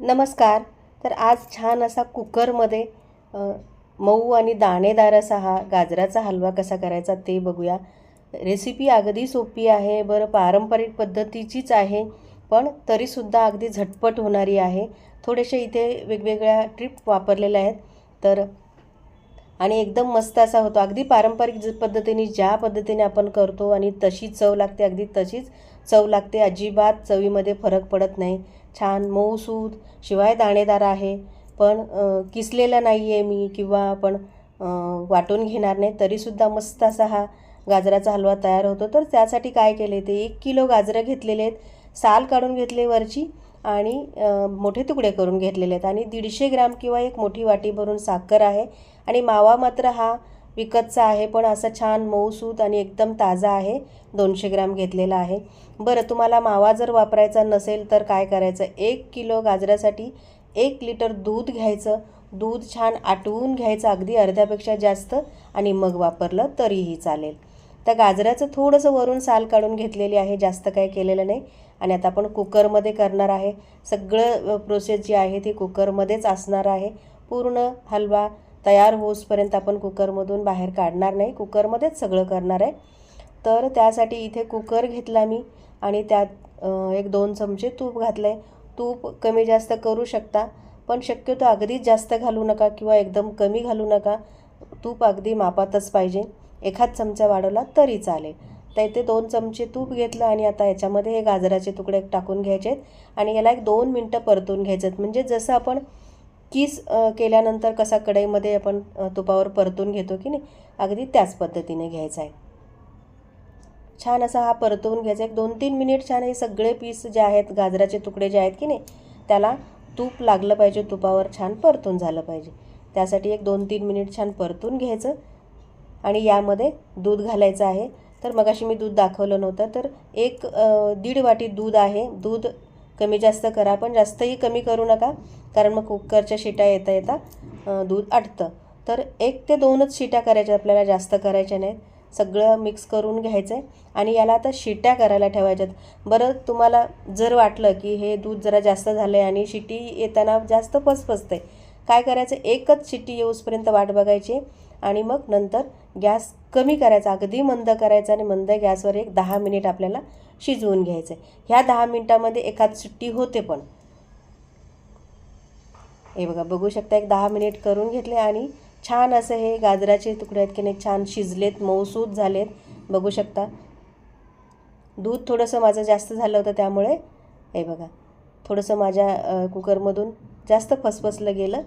नमस्कार. तर आज छान असा कुकरमध्ये मऊ आणि दाणेदार असा हा गाजराचा हलवा कसा करायचा ते बघूया. रेसिपी अगदी सोपी आहे. बरं, पारंपरिक पद्धतीचीच आहे, पण तरीसुद्धा अगदी झटपट होणारी आहे. थोडेसे इथे वेगवेगळ्या ट्रिप वापरलेल्या आहेत. तर आणि एकदम मस्त असा होतो. अगदी पारंपरिक पद्धतीने ज्या पद्धतीने आपण करतो आणि तशी चव लागते, अगदी तशीच चव लागते. अजिबात चवीमध्ये फरक पडत नाही. छान मऊसूद, शिवाय दाणेदार आहे. पण किसलेला नाही आहे मी किंवा आपण वाटून घेणार नाही, तरीसुद्धा मस्त असा हा गाजराचा हलवा तयार होतो. तर त्यासाठी काय केले, ते 1 किलो गाजरं घेतलेले आहेत. साल काढून घेतले वरची आणि मोठे तुकडे करून घेतलेले आहेत. आणि 150 ग्राम किंवा एक मोठी वाटी भरून साखर आहे. आणि मावा मात्र हा विकतचा आहे, पण असा छान मऊसूत आणि एकदम ताजा आहे. 200 ग्राम घेतलेला आहे. बरं, तुम्हाला मावा जर वापरायचा नसेल तर काय करायचं, 1 किलो गाजरासाठी 1 लिटर दूध घ्यायचं. दूध छान आटवून घ्यायचं, अगदी अर्ध्यापेक्षा जास्त, आणि मग वापरलं तरीही चालेल. तर गाजराचं थोडंसं वरून साल काढून घेतलेली आहे, जास्त काय केलेलं नाही. आणि आता आपण कुकरमध्ये करणार आहे. सगळं प्रोसेस जी आहे ती कुकरमध्येच असणार आहे. पूर्ण हलवा तयार होईपर्यंत आपण कुकरमधून बाहेर काढणार नाही, कुकरमध्येच सगळं करणार आहे. तर त्यासाठी इथे कुकर घेतला मी आणि त्यात 1-2 चमचे तूप घातलं आहे. तूप कमी जास्त करू शकता, पण शक्यतो अगदीच जास्त घालू नका किंवा एकदम कमी घालू नका. तूप अगदी मापातच पाहिजे. एखाद चमचा वाढवला तरी चालेल. तर इथे 2 चमचे तूप घेतलं आणि आता याच्यामध्ये हे गाजराचे तुकडे टाकून घ्यायचे आहेत आणि याला 1-2 मिनटं परतून घ्यायचं आहेत. म्हणजे जसं आपण कीस केल्यानंतर कसा कढईमध्ये आपण तुपावर परतून घेतो की नाही, अगदी त्याच पद्धतीने घ्यायचा आहे. छान असा हा परतवून घ्यायचा. 1-2-3 मिनिट छान हे सगळे पीस जे आहेत, गाजराचे तुकडे जे आहेत की नाही, त्याला तूप लागलं पाहिजे, तुपावर छान परतून झालं पाहिजे. त्यासाठी 1-2-3 मिनिट छान परतून घ्यायचं. आणि यामध्ये दूध घालायचं आहे. तर मगाशी मी दूध दाखवलं नव्हतं, तर 1-1.5 वाटी दूध आहे. दूध कमी जास्त करा, पण जास्तही कमी करू नका, कारण मग कुकरच्या शिट्या येता येता दूध आटतं. तर 1 ते 2च शिट्या करायच्या, आपल्याला जास्त करायच्या नाहीत. सगळं मिक्स करून घ्यायचं आहे आणि याला आता शिट्या करायला ठेवायच्यात. बरं, तुम्हाला जर वाटलं की हे दूध जरा जास्त झालं आहे आणि शिटी येताना जास्त फसफसते, काय करायचं, एकच शिट्टी येऊसपर्यंत वाट बघायची आणि मग नंतर गॅस कमी करायचा, अगदी मंद करायचा आणि मंद गॅसवर 10 मिनिट आपल्याला शिजवून घ्यायचं आहे. ह्या 10 मिनिटामध्ये एखाद शिट्टी होते. पण हे बघा, बघू शकता, 10 मिनिट करून घेतले आणि छान असं हे गाजराचे तुकडे आहेत की नाही, छान शिजलेत, मऊसूत झालेत. बघू शकता, दूध थोडंसं माझं जास्त झालं होतं, त्यामुळे हे बघा थोडंसं माझ्या कुकरमधून जास्त फसफसलं गेलं.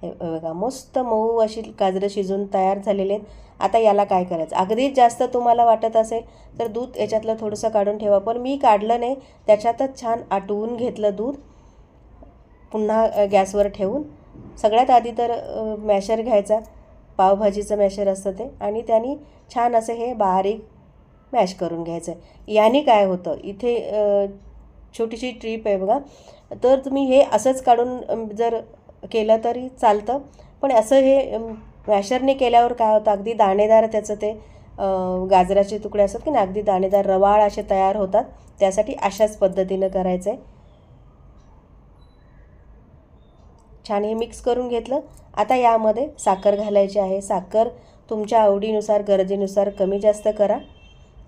हे बघा, मस्त मऊ अशी गाजरं शिजून तयार झालेले आहेत. आता याला काय करायचं, अगदीच जास्त तुम्हाला वाटत असेल तर दूध याच्यातलं थोडंसं काढून ठेवा, पण मी काढलं नाही, त्याच्यातच छान आटवून घेतलं दूध. पुन्हा गॅसवर ठेवून सगळ्यात आधी तर मॅशर घ्यायचा, पावभाजीचं मॅशर असतं ते, आणि त्याने छान असं हे बारीक मॅश करून घ्यायचं आहे. याने काय होतं, इथे छोटीशी ट्रीप आहे बघा. तर तुम्ही हे असंच काढून जर केलं तरी चालतं, पण असं हे मॅशरने केल्यावर काय होतं, अगदी दाणेदार त्याचं ते गाजराचे तुकडे असतात की नाही, अगदी दाणेदार रवाळ असे तयार होतात. त्यासाठी अशाच पद्धतीनं करायचं आहे. छान हे मिक्स करून घेतलं. आता यामध्ये साखर घालायची आहे. साखर तुमच्या आवडीनुसार, गरजेनुसार कमी जास्त करा,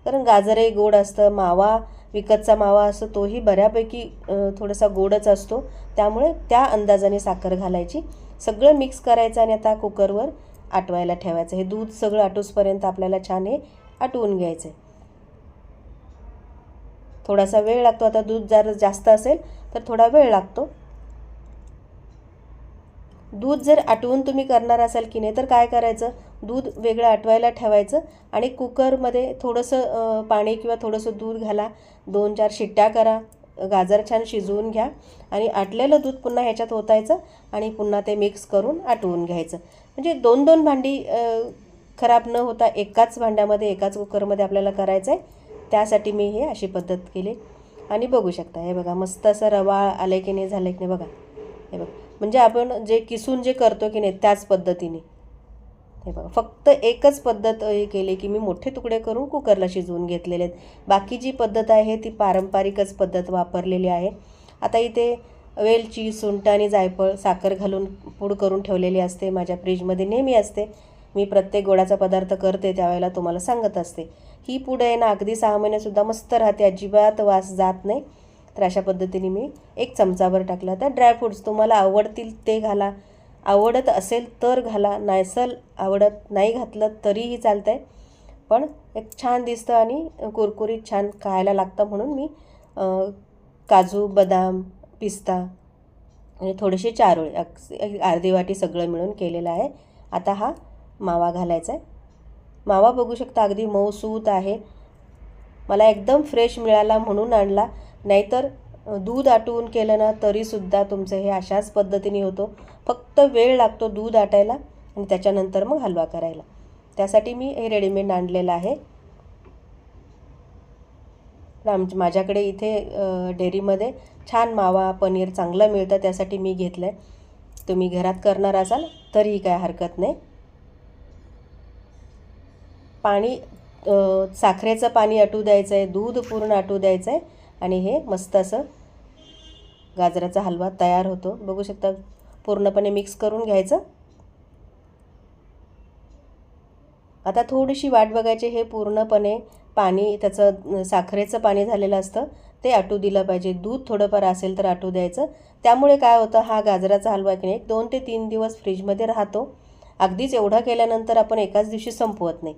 कारण गाजरही गोड असतं. मावा, विकतचा मावा असतो, तोही बऱ्यापैकी थोडासा गोडच असतो, त्यामुळे त्या अंदाजाने साखर घालायची. सगळं मिक्स करायचं आणि आता कुकरवर आटवायला ठेवायचं. हे दूध सगळं आटूसपर्यंत आपल्याला छान हे आटवून घ्यायचं आहे. थोडासा वेळ लागतो. आता दूध जर जास्त असेल तर थोडा वेळ लागतो. दूध जर आटवून तुम्ही करणार असाल की नाही, तर काय करायचं, दूध वेगळं आटवायला ठेवायचं आणि कुकरमध्ये थोडंसं पाणी किंवा थोडंसं दूध घाला, 2-4 शिट्ट्या करा, गाजर छान शिजवून घ्या आणि आटलेलं दूध पुन्हा ह्याच्यात ओतायचं आणि पुन्हा ते मिक्स करून आटवून घ्यायचं. म्हणजे 2-2 भांडी खराब न होता एकाच भांड्यामध्ये, एकाच कुकरमध्ये आपल्याला करायचं आहे. त्यासाठी मी हे अशी पद्धत केली. आणि बघू शकता, हे बघा मस्त असं रवाळ आलं की नाही, झालं की नाही बघा. हे बघा, म्हणजे आपण जे किसून जे करतो की नाही त्याच पद्धतीने. हे बघा, फक्त एकच पद्धत हे केली की मी मोठे तुकडे करून कुकरला शिजवून घेतलेले आहेत. बाकी जी पद्धत आहे ती पारंपरिकच पद्धत वापरलेली आहे. आता इथे वेलची, सुंठ आणि जायफळ साखर घालून पूड करून ठेवलेली असते. माझ्या फ्रीजमध्ये नेहमी असते. मी प्रत्येक गोडाचा पदार्थ करते त्यावेळेला तुम्हाला सांगत असते. ही पूड आहे ना अगदी 6 महिनेसुद्धा मस्त राहते, अजिबात वास जात नाही. तर अशा पद्धतीने मी 1 चमचाभर टाकला. तर ड्रायफ्रूट्स तुम्हाला आवडतील ते घाला, आवडत असेल तर घाला, नसेल आवडत नाही घातलं तरीही चालतं आहे. पण एक छान दिसतं आणि कुरकुरीत छान खायला लागतं म्हणून मी काजू, बदाम, पिस्ता आणि थोडेसे चारोळे अर्धी वाटी सगळं मिळून केलेलं आहे. आता हा मावा घालायचा आहे. मावा बघू शकता अगदी मऊसूत आहे. मला एकदम फ्रेश मिळाला म्हणून आणला, नाहीतर दूध आटवून केलं ना तरीसुद्धा तुमचं हे अशाच पद्धतीने होतो. फक्त वेळ लागतो दूध आटायला आणि त्याच्यानंतर मग हलवा करायला. त्यासाठी मी हे रेडीमेड आणलेलं आहे. माझ्याकडे इथे डेअरीमध्ये छान मावा पनीर चांगलं मिळतं, त्यासाठी मी घेतलं आहे. तुम्ही घरात करणार असाल तरीही काय हरकत नाही. पाणी साखरेचं पाणी आटू द्यायचं आहे, दूध पूर्ण आटू द्यायचं आहे आणि हे मस्त असं गाजराचा हलवा तयार होतो. बघू शकता पूर्णपणे मिक्स करून घ्यायचं. आता थोडीशी वाट बघायची. हे पूर्णपणे पाणी त्याचं साखरेचं पाणी झालेलं असतं ते आटू दिलं पाहिजे. दूध थोडंफार असेल तर आटू द्यायचं. त्यामुळे काय होतं, हा गाजराचा हलवा की नाही 2 ते 3 दिवस फ्रीजमध्ये राहतो. अगदीच एवढा केल्यानंतर आपण एकाच दिवशी संपवत नाही.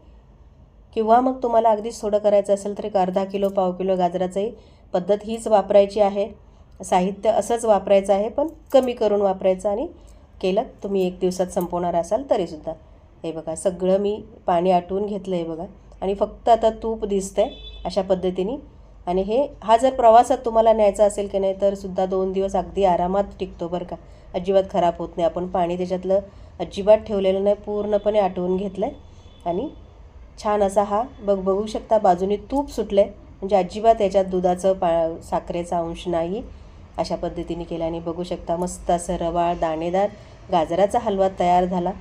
किंवा मग तुम्हाला अगदीच थोडं करायचं असेल तर एक अर्धा किलो, पाव किलो गाजराचंही पद्धत हीच वापरायची आहे. साहित्य असंच वापरायचं आहे, पण कमी करून वापरायचं आणि केलं तुम्ही 1 दिवसात संपवणार असाल तरीसुद्धा. हे बघा सगळं मी पाणी आटवून घेतलं आहे बघा आणि फक्त आता तूप दिसतंय अशा पद्धतीने. आणि हा जर प्रवासात तुम्हाला न्यायचा असेल की नाही तर सुद्धा 2 दिवस अगदी आरामात टिकतो बरं का, अजिबात खराब होत नाही. आपण पाणी त्याच्यातलं अजिबात ठेवलेलं नाही, पूर्णपणे आटवून घेतलं आहे आणि छान असा हा बघू शकता बाजूने तूप सुटलं आहे, म्हणजे अजिबात याच्यात दुधाचं साखरेचा अंश नाही. अशा पद्धतीने केलं आणि बघू शकता मस्त असं रवाळ दाणेदार गाजराचा हलवा तयार झाला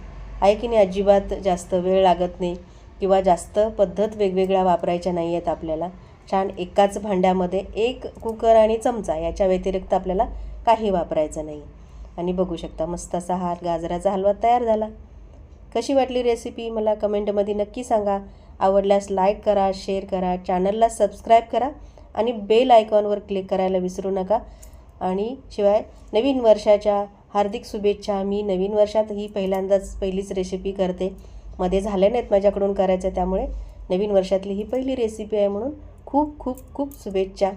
आहे की नाही. अजिबात जास्त वेळ लागत नाही किंवा जास्त पद्धत वेगवेगळ्या वापरायच्या नाही आहेत आपल्याला. छान एकाच भांड्यामध्ये 1 कुकर आणि चमचा याच्या व्यतिरिक्त आपल्याला काही वापरायचं नाही. आणि बघू शकता मस्त असा हा गाजराचा हलवा तयार झाला. कशी वाटली रेसिपी मला कमेंटमध्ये नक्की सांगा. आवडल्यास लाईक करा, शेअर करा, चॅनलला सबस्क्राईब करा आणि बेल आयकॉनवर क्लिक करायला विसरू नका. आणि शिवाय नवीन वर्षाच्या हार्दिक शुभेच्छा. मी नवीन वर्षात ही पहिलीच रेसिपी करते. मध्ये झाले नाहीत माझ्याकडून करायचं, त्यामुळे नवीन वर्षातली ही पहिली रेसिपी आहे म्हणून खूप खूप खूप शुभेच्छा.